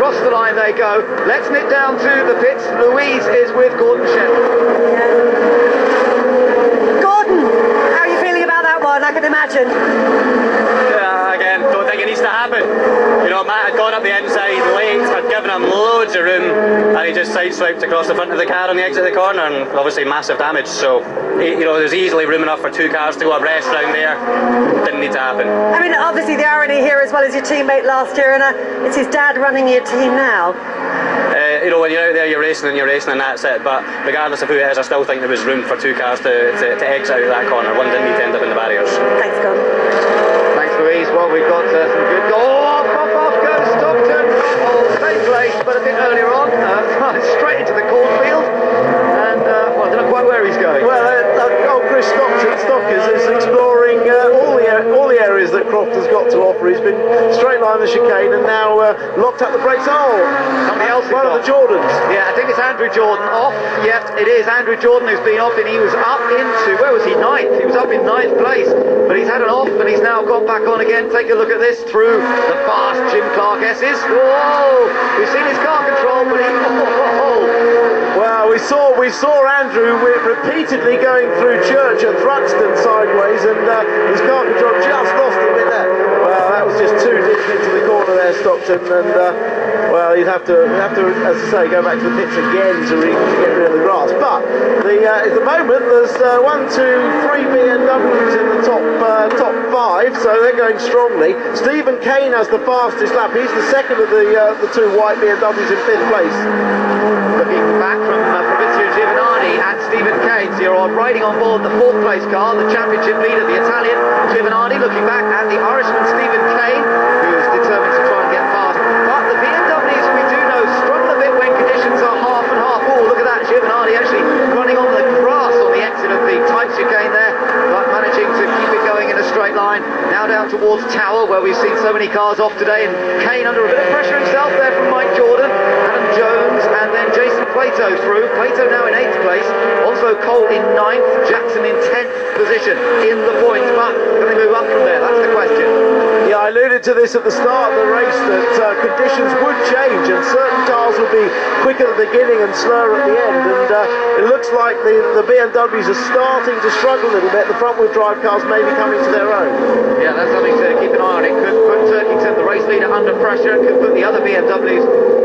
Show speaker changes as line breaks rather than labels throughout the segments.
Across the line they go. Let's nip down to the pits. Louise is with Gordon Shepherd.
Gordon, how are you feeling about that one? I can imagine.
Again, don't think it needs to happen. You know, Matt had gone up the inside late, had given him loads of room, and he just sideswiped across the front of the car on the exit of the corner, and obviously massive damage. So, you know, there's easily room enough for 2 cars to go abreast round there. Didn't need to happen.
I mean, obviously the irony here as well as your teammate last year, and it's his dad running your team now.
You know, when you're out there, you're racing and that's it. But regardless of who it is, I still think there was room for 2 cars to exit out of that corner. One didn't need to end up in the barriers.
Thanks, Gordon.
Thanks, Louise. Well, we've got some good goals. Off goes Stockton. Same place, but a bit earlier on. Straight into the cornfield. And, well, I don't know quite where he's going.
Well, Chris Stockers is exploring all the areas that Croft has got to offer. He's been straight line the chicane and now locked up the brakes.
Somebody else
one of the Jordans.
Yeah, I think it's Andrew Jordan off. Yep, it is Andrew Jordan who's been off, and he was up into, where was he, 9th? He was up in 9th place, but he's had an off and he's now got back on again. Take a look at this through the fast Jim Clark S's. Whoa! We've seen his car control, but he...
Well, we saw Andrew repeatedly going through Church at Thruxton sideways, and his car control just lost a bit there. Well, that was just too deep into the corner there, Stockton, and well, you'd have to, as I say, go back to the pits again to get rid of the grass. But at the moment, there's 1, 2, 3 BMWs in the top 5, so they're going strongly. Stephen Kane has the fastest lap. He's the second of the 2 white BMWs in 5th place.
Looking back from Fabrizio Giovanni and Stephen Kane, so you're riding on board the 4th place car, the championship leader, the Italian Giovanni, looking back at the Irishman Stephen Kane, who's determined to try and get past. But the BMWs, we do know, struggle a bit when conditions are half and half. Oh, look at that, Giovanni actually running on the grass on the exit of the tight chicane there, but managing to keep it going in a straight line. Now down towards Tower, where we've seen so many cars off today, and Kane under a bit of pressure himself there from Mike Jordan, Adam Jones, and then Jason Plato through. Plato now in 8th place, also Cole in 9th, Jackson in 10th position in the points, but can they move up from there? That's the question.
Yeah, I alluded to this at the start of the race, that conditions would change and certain cars would be quick at the beginning and slower at the end, and it looks like the BMWs are starting to struggle a little bit. The front wheel drive cars may be coming to their own.
Yeah, that's something to keep an eye on. It could put Turkington, the race leader, under pressure. It could put the other BMWs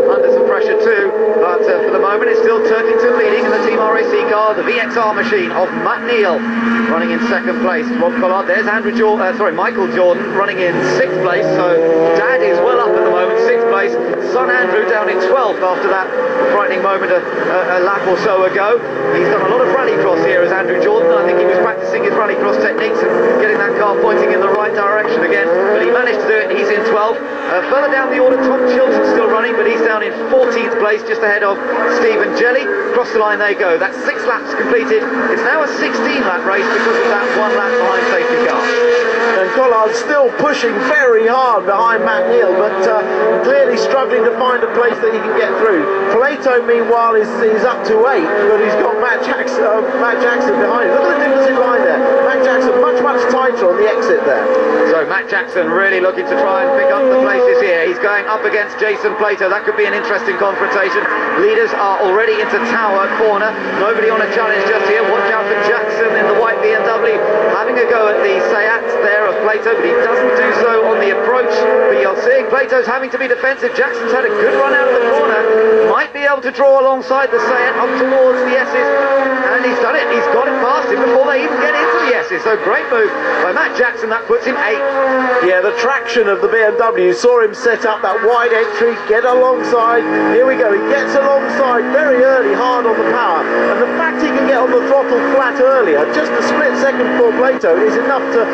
under some pressure too, but for the moment it's still Turkington leading in the Team RAC car, the VXR machine of Matt Neal running in 2nd place. Rob Collard, there's Michael Jordan running in 6th place, so Dad is well up at the moment, 6th place. Son Andrew down in 12th after that frightening moment a lap or so ago. He's done a lot of rallycross here as Andrew Jordan. I think he was practicing his rallycross techniques and getting that car pointing in the right direction again, but he managed to do it. He's in 12th. Further down the order, Tom Chilton's still running, but he's down in 14th place, just ahead of Stephen Jelly. Across the line they go. That's 6 laps completed. It's now a 16-lap race because of that 1 lap behind safety car.
And Collard's still pushing very hard behind Matt Neal, but clearly struggling to find a place that he can get through. Plato, meanwhile, is up to 8, but he's got Matt Jackson behind him. Look at the difference in line there. Matt Jackson much tighter on the exit there. So
Matt Jackson really looking to try and pick up the places here. He's going up against Jason Plato. That could be an interesting confrontation. Leaders are already into Tower corner. Nobody on a challenge just here. Watch out for Jackson in the white BMW, having a go at the Seat there of Plato, but he doesn't do so on the approach. But you're seeing Plato's having to be defensive. Jackson's had a good run out of the corner. Might be able to draw alongside the Seat up towards the S's, and he's done it. He's got it past him before they even get into the S's. So great move by Matt Jackson. That puts him 8th.
Yeah, the traction of the BMW. You saw him set up that wide entry, get alongside. Here we go. He gets alongside very early, hard on the power, and the fact he can get on the throttle flat earlier, just a split second before Plato, is enough to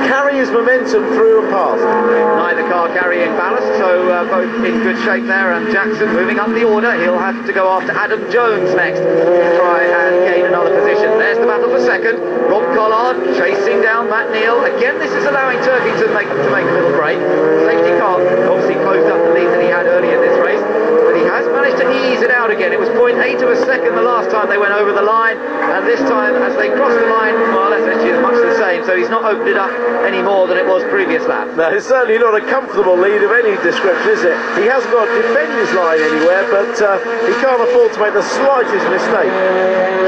carry his momentum through and past.
Neither car carrying ballast, so both in good shape there, and Jackson moving up the order. He'll have to go after Adam Jones next to try and gain another position. There's the battle for second. Rob Collard chasing down Matt Neal. Again, this is allowing Turkington to make a little break. Safety car obviously closed up the lead that he had earlier in this race, but he has managed to ease it out out again. It was 0.8 of a second the last time they went over the line, and this time as they crossed the line, well, that's actually much the same, so he's not opened it up any more than it was previous lap.
No, it's certainly not a comfortable lead of any description, is it? He hasn't got to defend his line anywhere, but he can't afford to make the slightest mistake.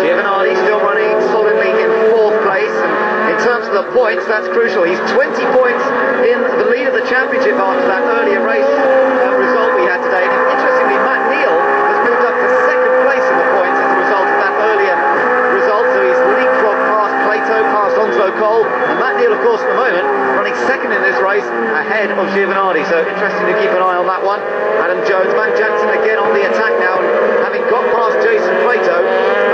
Giovinazzi still running solidly in 4th place, and in terms of the points, that's crucial. He's 20 points in the lead of the championship after that earlier race result we had today. And interestingly, Matt Neal has moved up to 2nd place in the points as a result of that earlier result, so he's leapfrogged past Plato, past Onslow Cole, and Matt Neal, of course, at the moment, running 2nd in this race ahead of Giovinazzi, so interesting to keep an eye on that one. Adam Jones, Matt Jackson again on the attack now, and having got past Jason Plato,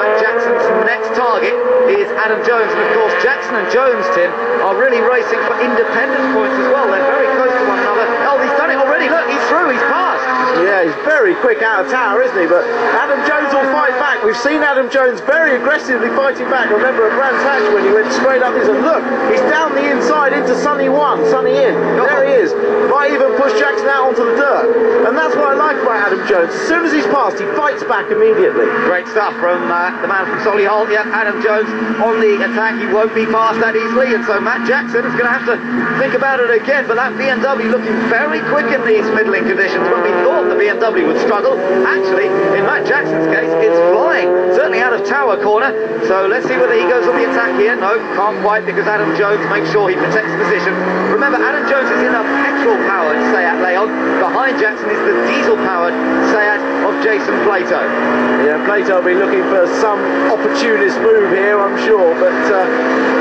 Matt Jackson's next target is Adam Jones, and of course Jackson and Jones, Tim, are really racing for independence points as well. They're very close to one another. Oh, he's done it already, look, he's through, he's passed.
Yeah, he's very quick out of tower, isn't he? But Adam Jones will fight back. We've seen Adam Jones very aggressively fighting back. Remember at Brands Hatch when he went straight up, he said, look, he's down the inside into Sunny 1, Sunny in. There he is. Might even push Jackson out onto the dirt. And that's what I like about Adam Jones. As soon as he's passed, he fights back immediately.
Great stuff from the man from Solihull. Yeah, Adam Jones on the attack. He won't be passed that easily, and so Matt Jackson is going to have to think about it again. But that BMW looking very quick in these middling conditions. When we thought the BMW would struggle, actually, in Matt Jackson's case, it's flying. Certainly out of tower corner. So let's see whether he goes on the attack here. No, can't quite, because Adam Jones makes sure he protects the position. Remember, Adam Jones is in a petrol-powered Seat Leon. Behind Jackson is the diesel-powered Seat of Jason Plato.
Yeah, Plato will be looking for some opportunist move here, I'm sure, but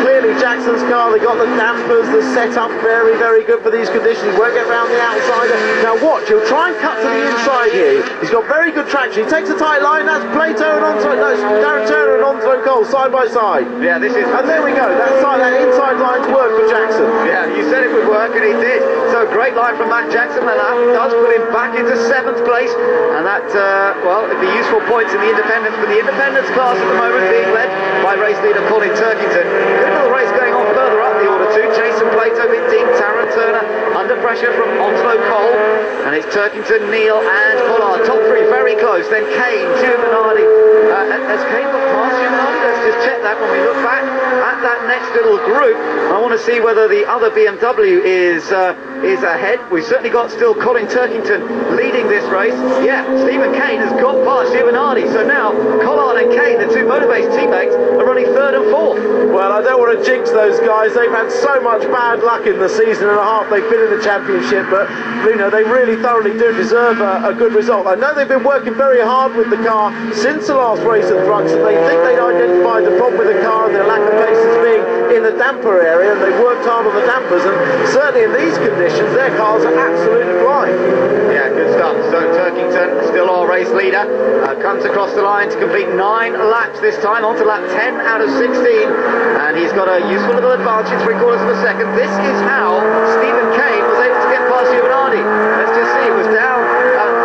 clearly Jackson's car, they got the dampers, the setup very, very good for these conditions. He won't get around the outsider. Now watch, he'll try and cut to the inside here. He's got very good traction. He takes a tight line. That's Plato and Onslow, no, Darren Turner and Onslow Cole side by side.
Yeah, this is...
And there we go. That inside line's worked for Jackson.
Yeah, you said it would work, and it did. So great line from Matt Jackson, and that does put him back into 7th place, and that, well, it'd be useful points in the independence, but the independence class at the moment being led by race leader Colin Turkington. Good little race going on further up the order too. Jason Plato in deep, Taryn Turner under pressure from Onslow Cole, and it's Turkington, Neal and Pollard. Top 3 very close, then Kane, Giovinazzi. Has Kane got past Giovinazzi? Let's just check that when we look back at that next little group. I want to see whether the other BMW is ahead. We've certainly got still Colin Turkington leading this race. Yeah, Stephen Kane has got past Giovinazzi, so now Collard and Kane, the 2 Motorbase teammates, are running 3rd and 4th.
Well, I don't want to jinx those guys. They've had so much bad luck in the season and a half they've been in the championship, but you know, they really thoroughly do deserve a good result. I know they've been working very hard with the car since the last race at Thruxton, and they think they'd identified the problem with the car and their lack of pace as being in the damper area, and they've worked hard on the dampers, and certainly in these conditions their cars are absolutely flying.
Yeah, good stuff. So Turkington, still our race leader, comes across the line to complete 9 laps this time, on to lap 10 out of 16, and he's got a useful little advantage, 3/4 of a second. This is how Stephen Kane was able to get past Giovinazzi. Let's just see, it was down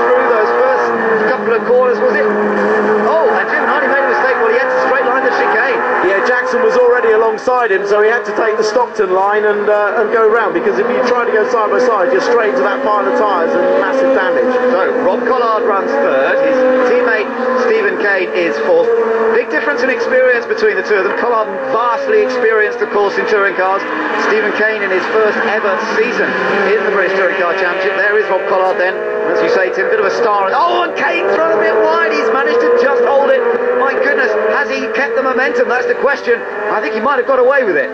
through those first couple of corners, was it? Oh, and Giovinazzi made a mistake. Well, he had to straight line the chicane.
Yeah, Jackson was already alongside him, so he had to take the Stockton line and go round, because if you try to go side by side, you're straight into that pile of tyres and massive damage.
So Rob Collard runs 3rd, his teammate Stephen Kane is 4th. Big difference in experience between the two of them. Collard vastly experienced, of course, in touring cars. Stephen Kane in his first ever season in the British Touring Car Championship. There is Rob Collard then, as you say, Tim, a bit of a star. Oh, and Kane's run a bit wide. He's managed to just hold it. My goodness, has he kept the momentum? That's the question. I think he might have got away with it.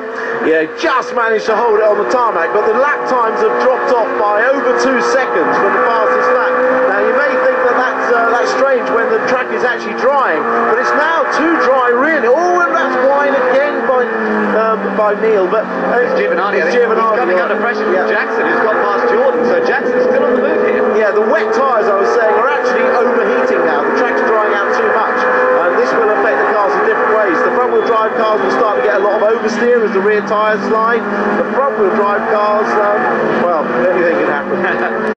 Yeah, just managed to hold it on the tarmac, but the lap times have dropped off by over 2 seconds from the fastest lap. Now, you may think that that's strange when the track is actually drying, but it's now too dry, really. Oh, and that's wide again by Neal, but
it's Giovinazzi. He's coming under pressure from Jackson, who's got past Jordan, so Jackson's still on the move here.
Yeah, the wet tyres, I was saying, are actually overheating now. The track's drying out too much, and this will affect the cars in different ways. The front-wheel drive cars will start to get a lot of oversteer as the rear tyres slide. The front-wheel drive cars, well, anything can happen.